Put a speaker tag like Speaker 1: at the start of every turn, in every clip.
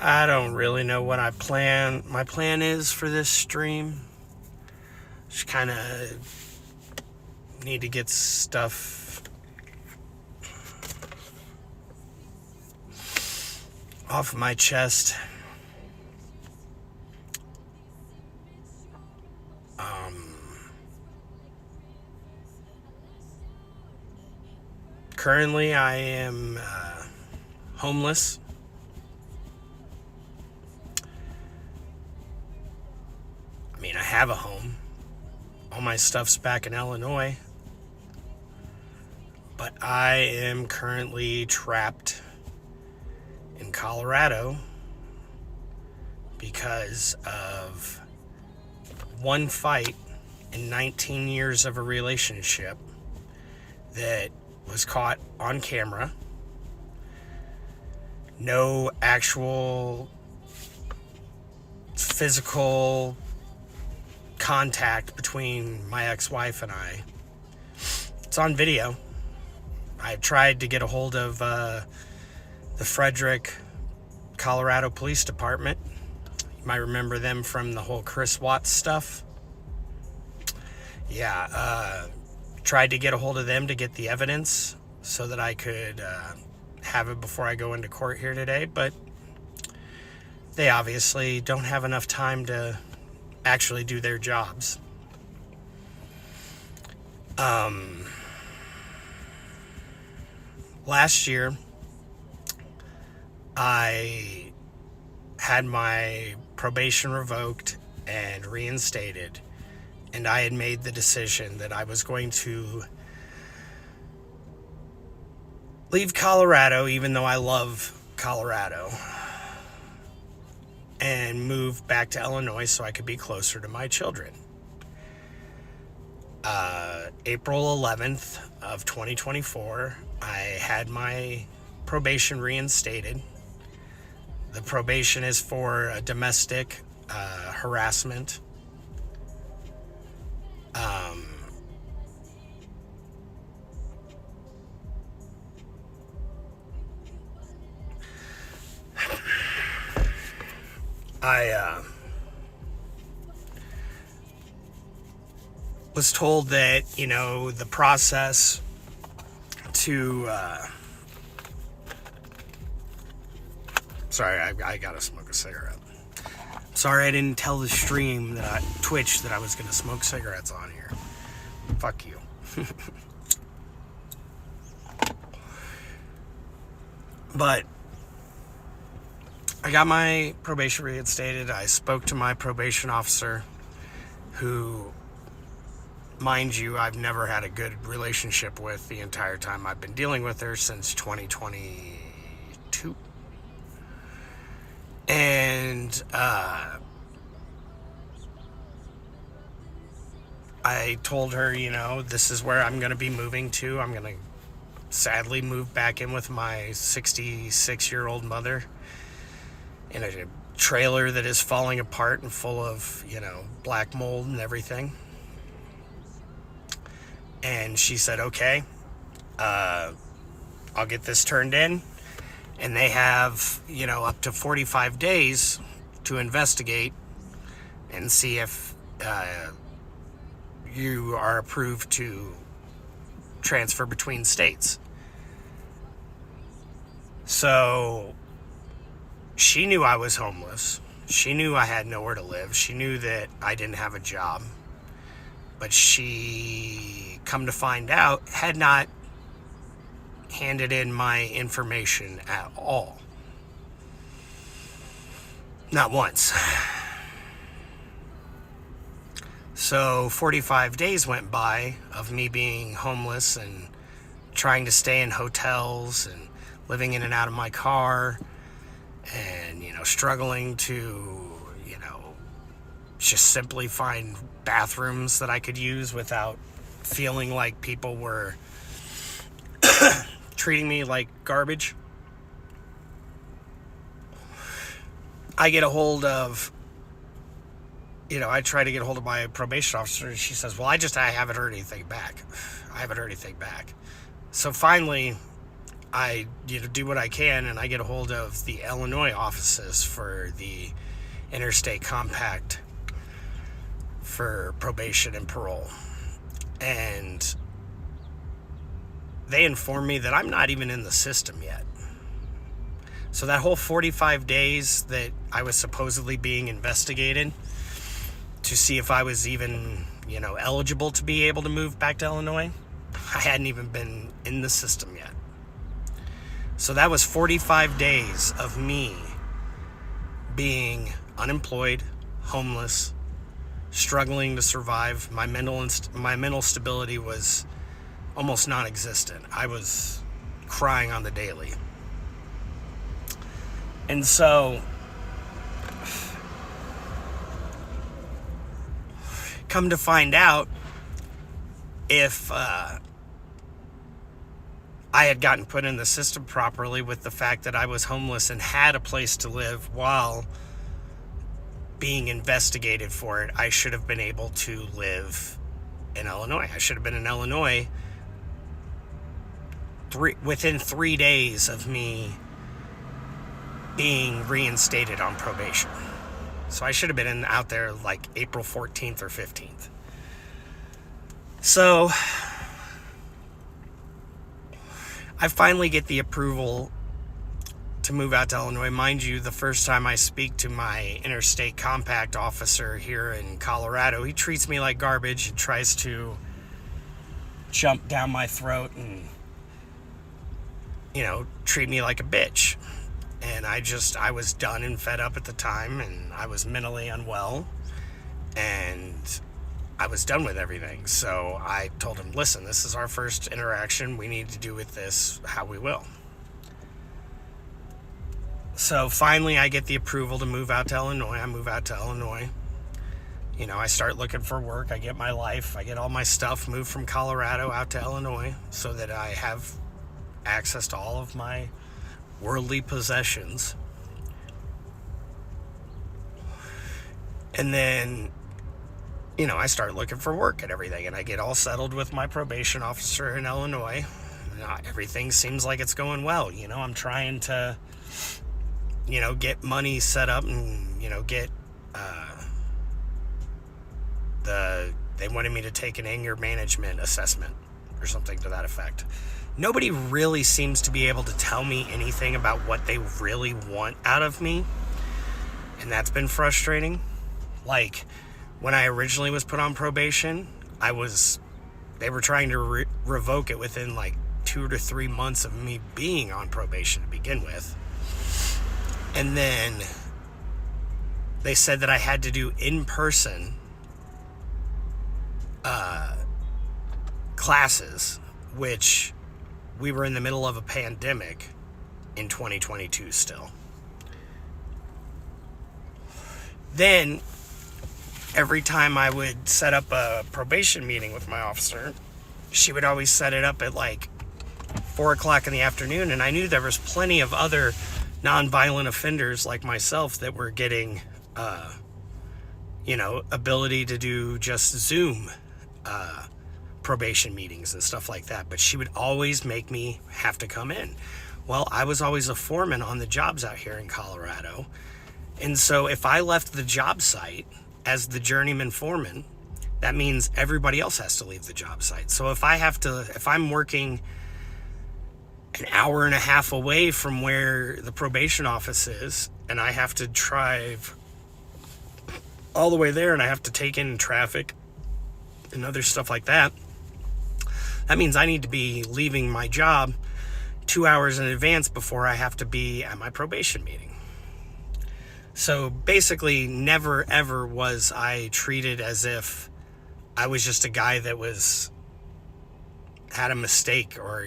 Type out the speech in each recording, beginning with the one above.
Speaker 1: I don't really know what my plan is for this stream. Just kind of need to get stuff off my chest. Currently, I am homeless. I mean, I have a home. All my stuff's back in Illinois. But I am currently trapped in Colorado because of one fight in 19 years of a relationship that was caught on camera. No actual physical contact between my ex-wife and I. It's on video. I tried to get a hold of the Frederick, Colorado Police Department. You might remember them from the whole Chris Watts stuff. Yeah, tried to get a hold of them to get the evidence so that I could have it before I go into court here today, but they obviously don't have enough time to actually do their jobs. Last year, I had my probation revoked and reinstated, and I had made the decision that I was going to leave Colorado, even though I love Colorado, and move back to Illinois so I could be closer to my children. April 11th of 2024, I had my probation reinstated. The probation is for domestic harassment. I was told that, the process to... Sorry, I gotta smoke a cigarette. Sorry I didn't tell the stream, Twitch, that I was gonna smoke cigarettes on here. Fuck you. But I got my probation reinstated. I spoke to my probation officer, who, mind you, I've never had a good relationship with the entire time I've been dealing with her since 2022. And I told her, this is where I'm going to be moving to. I'm going to sadly move back in with my 66-year-old mother in a trailer that is falling apart and full of, black mold and everything. And she said, okay, I'll get this turned in. And they have, up to 45 days to investigate and see if you are approved to transfer between states. So she knew I was homeless. She knew I had nowhere to live. She knew that I didn't have a job. But she, come to find out, had not handed in my information at all. Not once. So 45 days went by of me being homeless and trying to stay in hotels and living in and out of my car and, struggling to, just simply find bathrooms that I could use without feeling like people were treating me like garbage. I get a hold of, I try to get a hold of my probation officer, and she says, well, I haven't heard anything back. So finally, I do what I can, and I get a hold of the Illinois offices for the Interstate Compact for probation and parole. And they inform me that I'm not even in the system yet. So that whole 45 days that I was supposedly being investigated to see if I was even, eligible to be able to move back to Illinois, I hadn't even been in the system yet. So that was 45 days of me being unemployed, homeless, struggling to survive. My mental stability was almost non-existent. I was crying on the daily. And so, come to find out, if I had gotten put in the system properly with the fact that I was homeless and had a place to live while being investigated for it, I should have been able to live in Illinois. I should have been in Illinois within 3 days of me being reinstated on probation. So I should have been out there like April 14th or 15th. So I finally get the approval to move out to Illinois. Mind you, the first time I speak to my Interstate Compact officer here in Colorado, he treats me like garbage and tries to jump down my throat and, treat me like a bitch. And I was done and fed up at the time, and I was mentally unwell, and I was done with everything. So I told him, listen, this is our first interaction. We need to do with this how we will. So finally I get the approval to move out to Illinois. I move out to Illinois. I start looking for work. I get my life. I get all my stuff moved from Colorado out to Illinois so that I have access to all of my worldly possessions. And then, I start looking for work and everything, and I get all settled with my probation officer in Illinois. Everything seems like it's going well. I'm trying to, get money set up and, get, they wanted me to take an anger management assessment or something to that effect. Nobody really seems to be able to tell me anything about what they really want out of me. And that's been frustrating. Like, when I originally was put on probation, they were trying to revoke it within like 2 to 3 months of me being on probation to begin with. And then they said that I had to do in-person classes, which we were in the middle of a pandemic in 2022 still. Then, every time I would set up a probation meeting with my officer, she would always set it up at like 4 o'clock in the afternoon, and I knew there was plenty of other non-violent offenders like myself that were getting, ability to do just Zoom probation meetings and stuff like that. But she would always make me have to come in. Well, I was always a foreman on the jobs out here in Colorado. And so if I left the job site as the journeyman foreman, that means everybody else has to leave the job site. So if I'm working an hour and a half away from where the probation office is, and I have to drive all the way there, and I have to take in traffic and other stuff like that, that means I need to be leaving my job 2 hours in advance before I have to be at my probation meeting. So basically, never ever was I treated as if I was just a guy that had a mistake, or,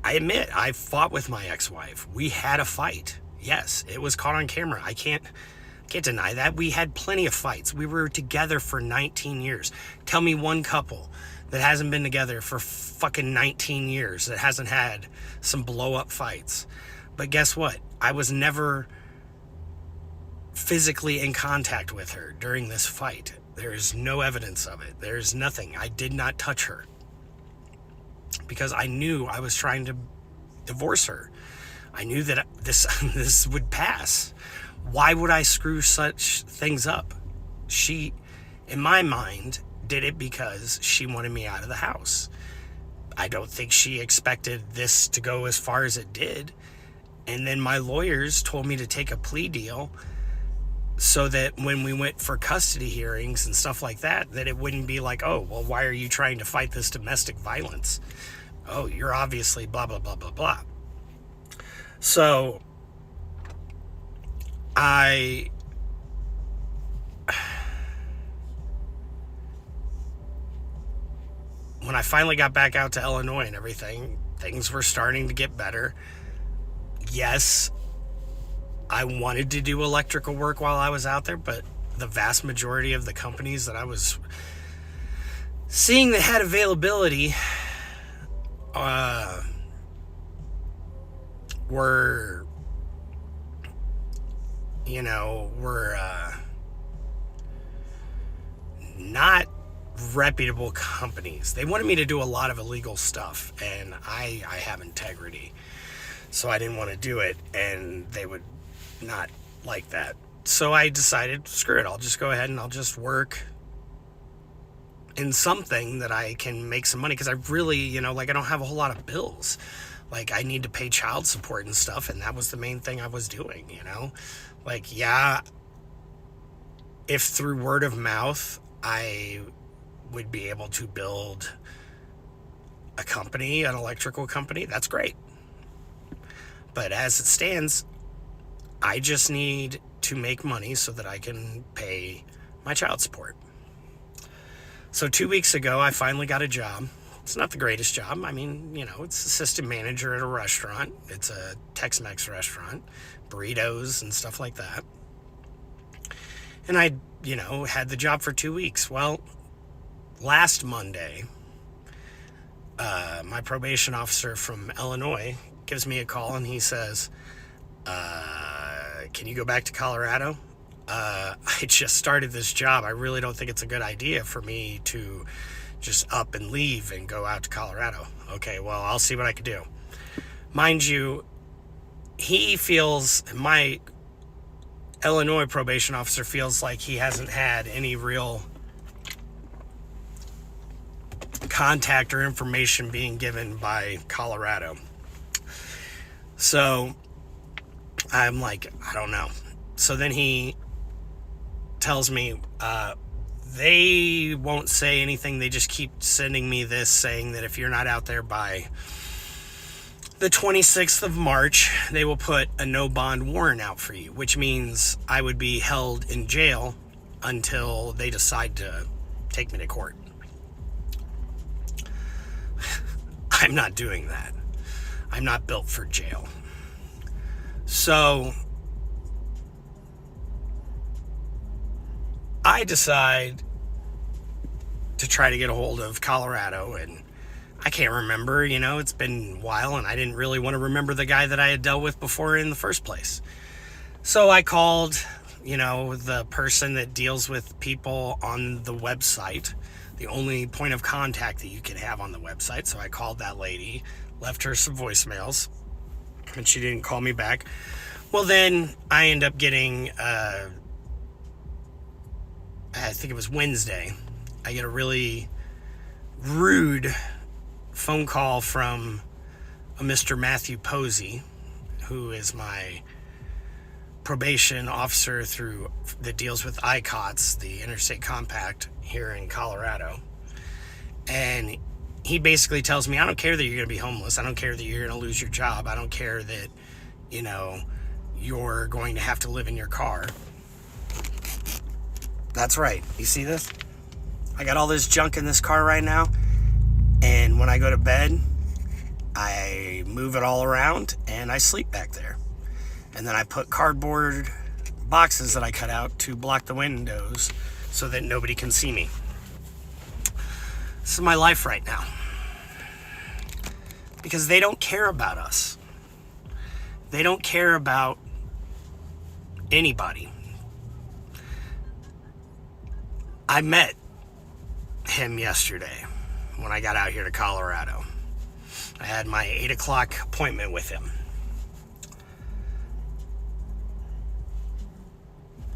Speaker 1: I admit, I fought with my ex-wife. We had a fight. Yes, it was caught on camera. I can't deny that. We had plenty of fights. We were together for 19 years. Tell me one couple that hasn't been together for fucking 19 years that hasn't had some blow-up fights. But guess what? I was never physically in contact with her during this fight. There is no evidence of it. There's nothing. I did not touch her. because I knew I was trying to divorce her. I knew that this would pass. Why would I screw such things up? She, in my mind, did it because she wanted me out of the house. I don't think she expected this to go as far as it did. And then my lawyers told me to take a plea deal so that when we went for custody hearings and stuff like that, that it wouldn't be like, oh, well, why are you trying to fight this domestic violence? Oh, you're obviously blah, blah, blah, blah, blah. So when I finally got back out to Illinois and everything, things were starting to get better. Yes, I wanted to do electrical work while I was out there, but the vast majority of the companies that I was seeing that had availability were not reputable companies. They wanted me to do a lot of illegal stuff, and I have integrity, so I didn't want to do it, and they would not like that. So I decided, screw it, I'll just go ahead and I'll just work in something that I can make some money, because I really, I don't have a whole lot of bills. Like, I need to pay child support and stuff, and that was the main thing I was doing, Like, yeah, if through word of mouth I would be able to build a company, an electrical company, that's great. But as it stands, I just need to make money so that I can pay my child support. So 2 weeks ago, I finally got a job. It's not the greatest job. I mean, it's assistant manager at a restaurant. It's a Tex-Mex restaurant, burritos and stuff like that. And I, had the job for 2 weeks. Well, last Monday, my probation officer from Illinois gives me a call and he says, can you go back to Colorado? I just started this job. I really don't think it's a good idea for me to just up and leave and go out to Colorado. Okay, well, I'll see what I can do. Mind you, he feels, my Illinois probation officer feels like he hasn't had any real contact or information being given by Colorado. So I'm like, I don't know. So then he tells me, they won't say anything. They just keep sending me this saying that if you're not out there by the 26th of March, they will put a no bond warrant out for you, which means I would be held in jail until they decide to take me to court. I'm not doing that. I'm not built for jail. So I decide to try to get a hold of Colorado, and I can't remember, it's been a while, and I didn't really want to remember the guy that I had dealt with before in the first place. So I called, the person that deals with people on the website, the only point of contact that you can have on the website. So I called that lady, left her some voicemails, and she didn't call me back. Well, then I end up getting, I think it was Wednesday, I get a really rude phone call from a Mr. Matthew Posey, who is my probation officer that deals with ICOTS, the Interstate Compact here in Colorado. And he basically tells me, I don't care that you're going to be homeless. I don't care that you're going to lose your job. I don't care that, you're going to have to live in your car. That's right. You see this? I got all this junk in this car right now. And when I go to bed, I move it all around and I sleep back there. And then I put cardboard boxes that I cut out to block the windows so that nobody can see me. This is my life right now. Because they don't care about us. They don't care about anybody. I met him yesterday when I got out here to Colorado. had my 8 o'clock appointment with him.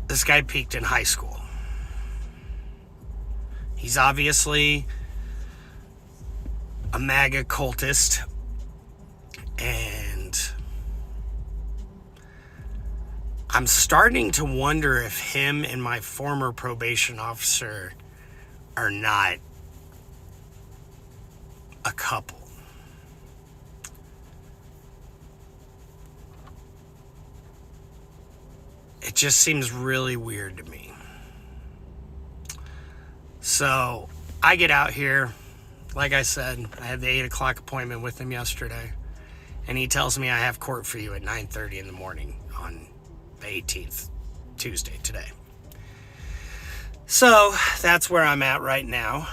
Speaker 1: This guy peaked in high school. He's obviously a MAGA cultist, and I'm starting to wonder if him and my former probation officer are not a couple. It just seems really weird to me. So I get out here. Like I said, I had the 8 o'clock appointment with him yesterday. And he tells me I have court for you at 9:30 in the morning on the 18th, Tuesday, today. So that's where I'm at right now.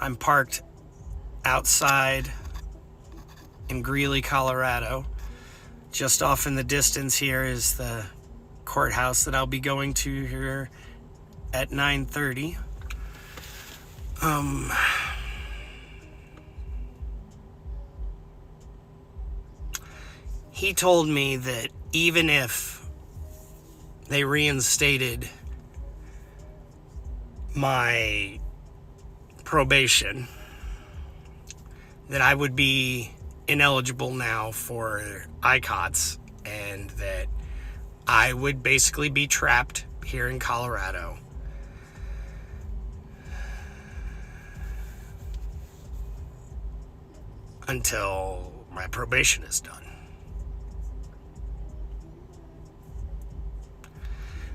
Speaker 1: I'm parked outside in Greeley, Colorado. Just off in the distance here is the courthouse that I'll be going to here at 9:30. He told me that even if they reinstated my probation, that I would be ineligible now for ICOTS, and that I would basically be trapped here in Colorado until my probation is done.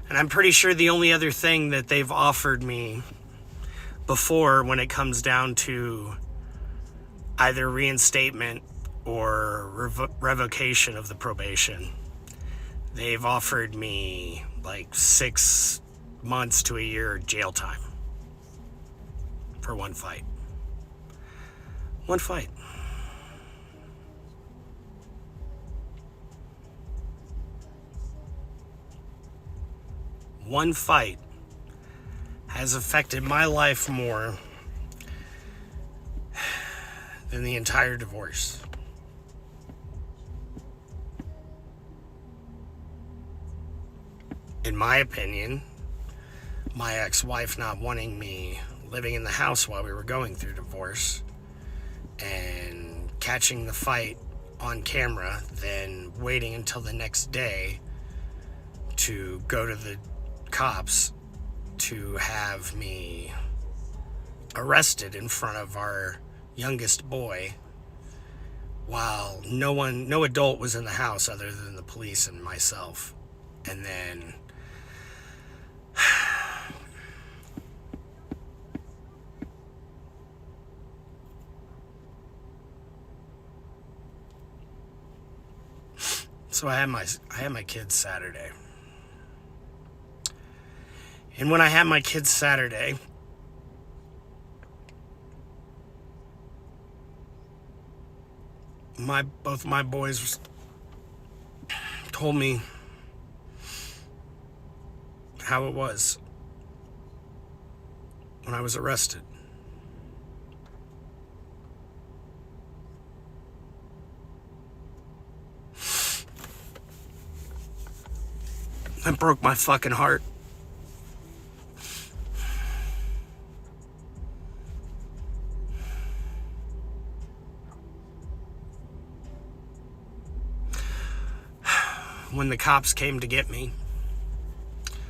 Speaker 1: And I'm pretty sure the only other thing that they've offered me before, when it comes down to either reinstatement or revocation of the probation, they've offered me like 6 months to a year jail time for one fight. One fight. One fight has affected my life more than the entire divorce. In my opinion, my ex-wife not wanting me living in the house while we were going through divorce and catching the fight on camera, then waiting until the next day to go to the cops to have me arrested in front of our youngest boy, while no adult was in the house other than the police and myself. And then so I had my kids Saturday. And when I had my kids Saturday, both my boys told me how it was when I was arrested. That broke my fucking heart. When the cops came to get me,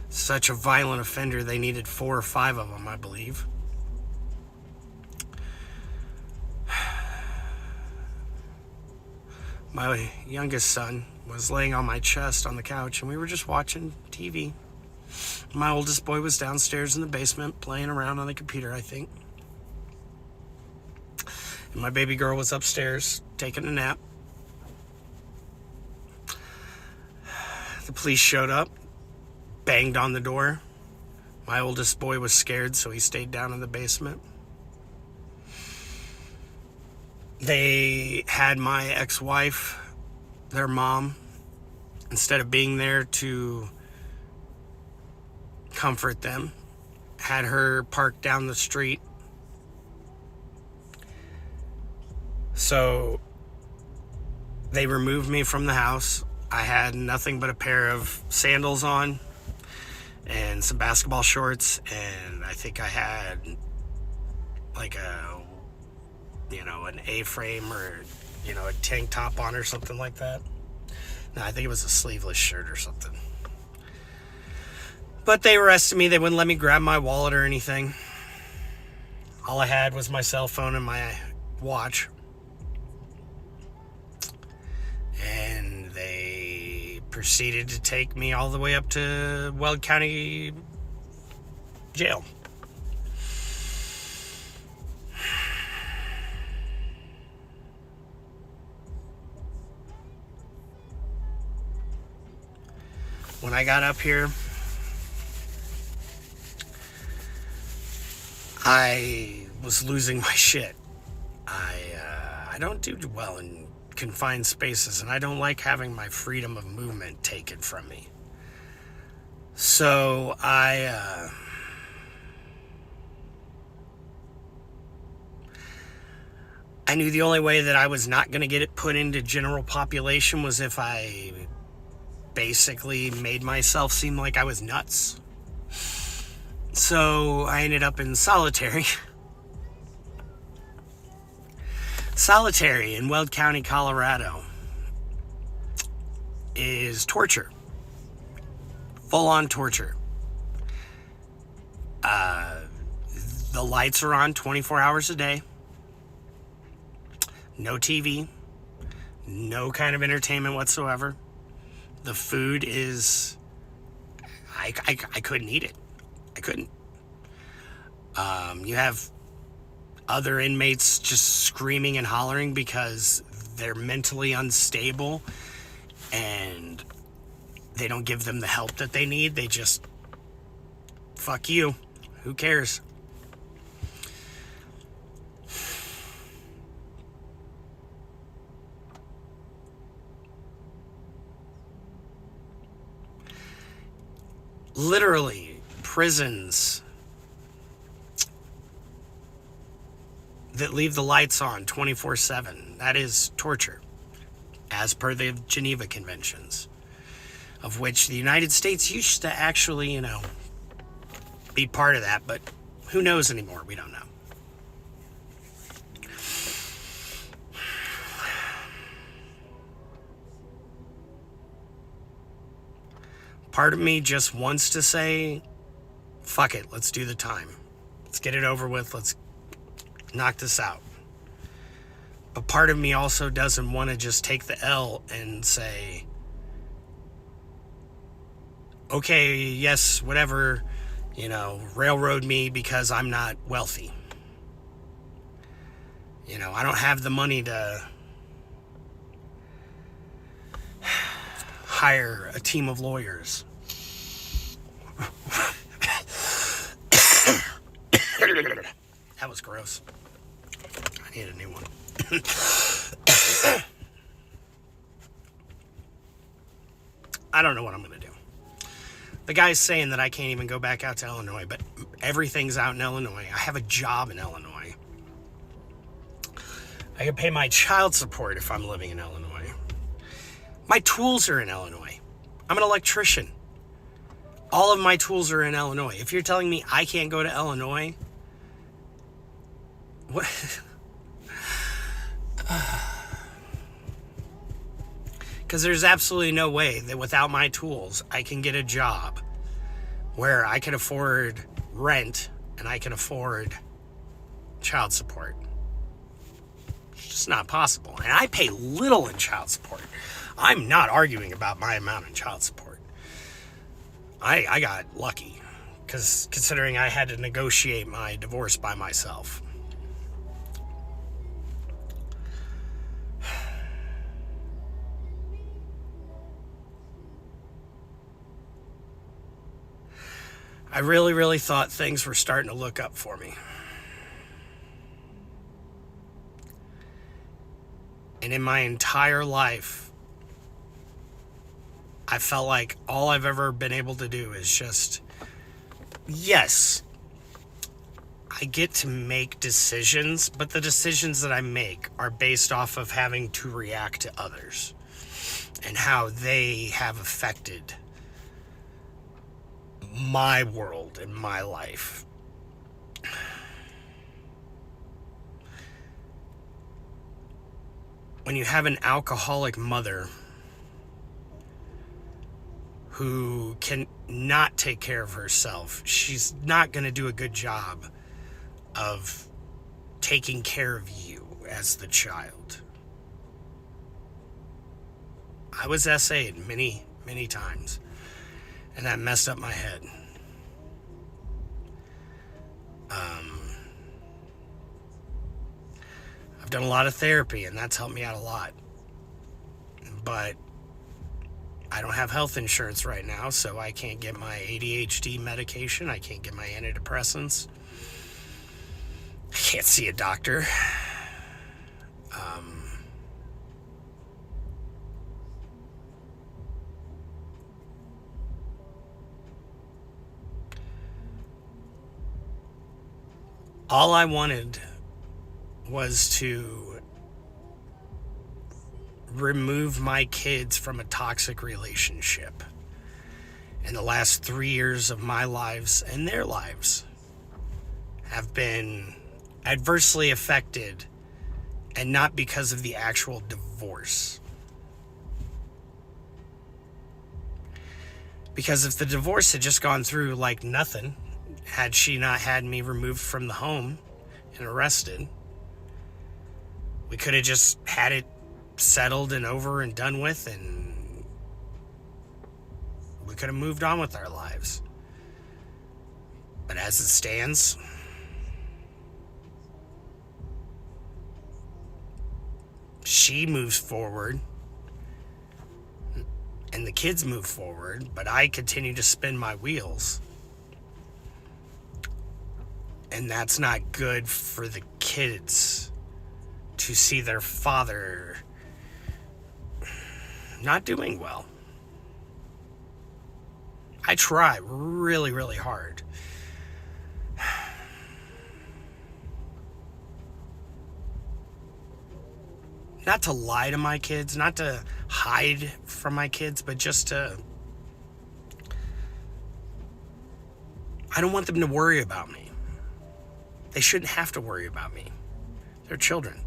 Speaker 1: such a violent offender, they needed 4 or 5 of them, I believe. My youngest son was laying on my chest on the couch, and we were just watching TV. My oldest boy was downstairs in the basement playing around on the computer, I think. And my baby girl was upstairs taking a nap. The police showed up, banged on the door. My oldest boy was scared, so he stayed down in the basement. They had my ex-wife, their mom, instead of being there to comfort them, had her parked down the street. So They removed me from the house. I had nothing but a pair of sandals on and some basketball shorts, and I think I had like an A-frame or, a tank top on or something like that. No, I think it was a sleeveless shirt or something. But they arrested me. They wouldn't let me grab my wallet or anything. All I had was my cell phone and my watch. And they proceeded to take me all the way up to Weld County Jail. When I got up here, I was losing my shit. I don't do well in confined spaces, and I don't like having my freedom of movement taken from me. So I knew the only way that I was not going to get it put into general population was if I basically made myself seem like I was nuts. So I ended up in solitary. Solitary in Weld County, Colorado is torture. Full-on torture. The lights are on 24 hours a day. No TV. No kind of entertainment whatsoever. The food is... I couldn't eat it. I couldn't. You have other inmates just screaming and hollering because they're mentally unstable and they don't give them the help that they need. They just, fuck you. Who cares? Literally, prisons that leave the lights on 24/7. That is torture, as per the Geneva Conventions, of which the United States used to actually, be part of that, but who knows anymore? We don't know. Part of me just wants to say, fuck it, let's do the time. Let's get it over with. Let's knock this out. But part of me also doesn't want to just take the L and say, okay, yes, whatever, railroad me because I'm not wealthy. I don't have the money to hire a team of lawyers. That was gross. I need a new one. I don't know what I'm going to do. The guy's saying that I can't even go back out to Illinois, but everything's out in Illinois. I have a job in Illinois. I can pay my child support if I'm living in Illinois. My tools are in Illinois. I'm an electrician. All of my tools are in Illinois. If you're telling me I can't go to Illinois, what? Because there's absolutely no way that without my tools, I can get a job where I can afford rent and I can afford child support. It's just not possible. And I pay little in child support. I'm not arguing about my amount in child support. I got lucky, because considering I had to negotiate my divorce by myself. I really, really thought things were starting to look up for me. And in my entire life, I felt like all I've ever been able to do is just, yes, I get to make decisions, but the decisions that I make are based off of having to react to others and how they have affected my world and my life. When you have an alcoholic mother who can not take care of herself, she's not going to do a good job of taking care of you as the child. I was SA'd many, many times, and that messed up my head. I've done a lot of therapy, and that's helped me out a lot. But I don't have health insurance right now, so I can't get my ADHD medication. I can't get my antidepressants. I can't see a doctor. All I wanted was to remove my kids from a toxic relationship. And the last 3 years of my lives and their lives have been adversely affected, and not because of the actual divorce. Because if the divorce had just gone through like nothing, had she not had me removed from the home and arrested, we could have just had it settled and over and done with, and we could have moved on with our lives. But as it stands, she moves forward and the kids move forward, but I continue to spin my wheels. And that's not good for the kids to see their father not doing well. I try really, really hard. Not to lie to my kids, not to hide from my kids, but just to... I don't want them to worry about me. They shouldn't have to worry about me. They're children.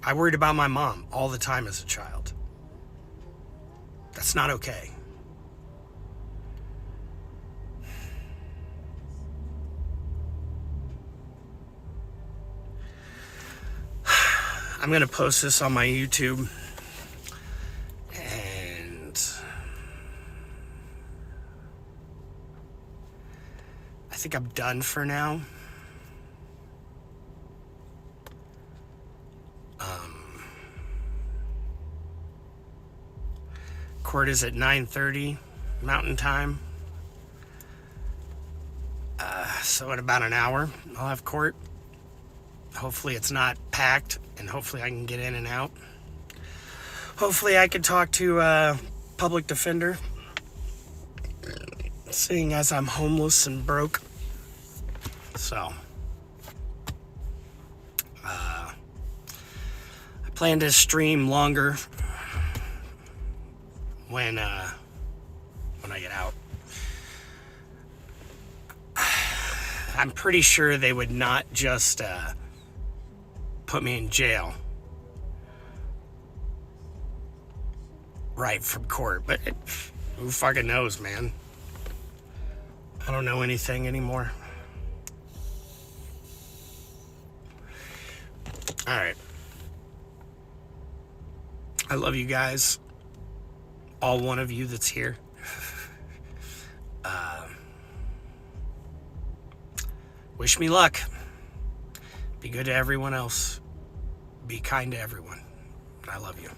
Speaker 1: I worried about my mom all the time as a child. That's not okay. I'm going to post this on my YouTube. And I think I'm done for now. Court is at 9:30 Mountain Time. So in about an hour, I'll have court. Hopefully it's not packed, and hopefully I can get in and out. Hopefully I can talk to a public defender, seeing as I'm homeless and broke. So, I plan to stream longer when I get out. I'm pretty sure they would not just put me in jail right from court, but who fucking knows, man? I don't know anything anymore. All right. I love you guys. All one of you that's here. Wish me luck. Be good to everyone else. Be kind to everyone. I love you.